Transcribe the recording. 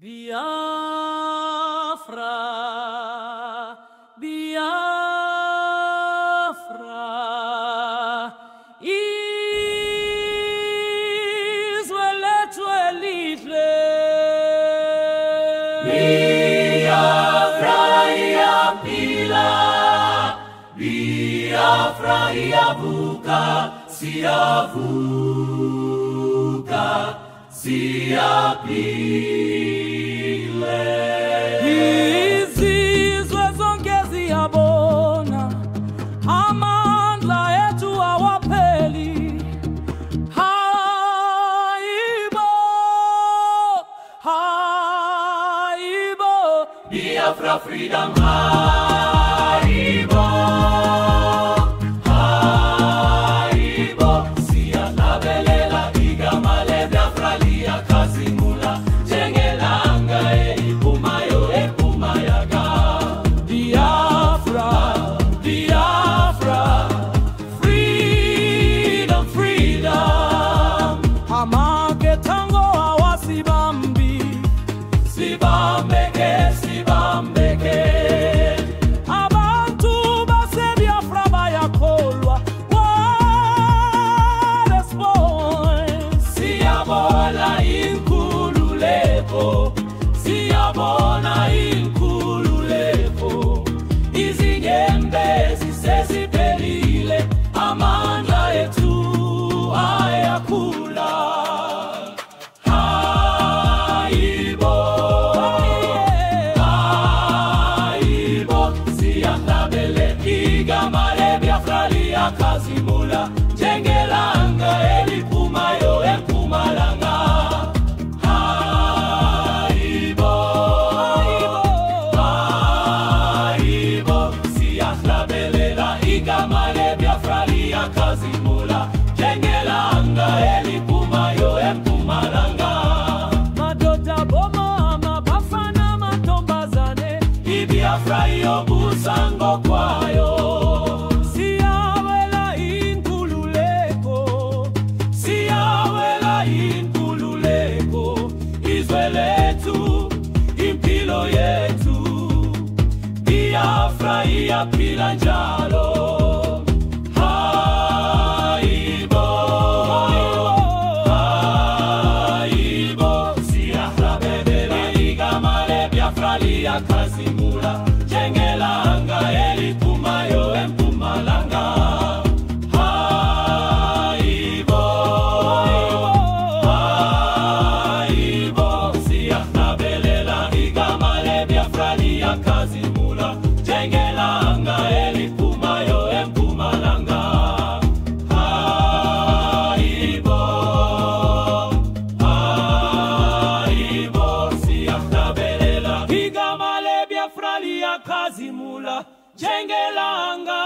Biafra, Biafra, Israelitwe. Biafra yapila, Biafra yavuka, siyavuka, siyapile. Izizwe zonke ziyabona, amandla ethu awapheli. Hayibo, hayibo, Biafra freedom, hayibo, hayibo. Siyalabelela igama leBiafra liyakazimula, njengelanga eliphumayo empumayaga. Biafra, Biafra, freedom, freedom. Amaketango awasibambi, Sibambeke, sibambeke. abantu base Biafra bayakholwa. What a spoil. Siyabona inkululeko, siyabona inkululeko. Izinyembezi seziphelile, amandla ethu ayakhula. Hayibo, hayibo, siyahlabele igama leBiafra liyakazimula, njengelanga eliphumayo empumalanga. Hayibo, hayibo, siyahlabelela igama leBiafra liyakazimula, njengelanga eliphumayo empumalanga. Madoda boma mabafana matombazane, iBiafra yobusango kwayo, siyawela inkululeko. siyawela inkululeko. Izwe lethu, impilo yethu, Biafra iyaphila njalo. Hayibo, hayibo, siyahlabelela igama leBiafra liyakazimula, njengelanga eliphumayo empumalanga. Hayibo, hayibo, siyahlabelela igama leBiafra liyakazimula, njengelanga eliphumayo empumalanga. Hayibo, hayibo, siyahlabelela igama leBiafra liyakazimula, njengelanga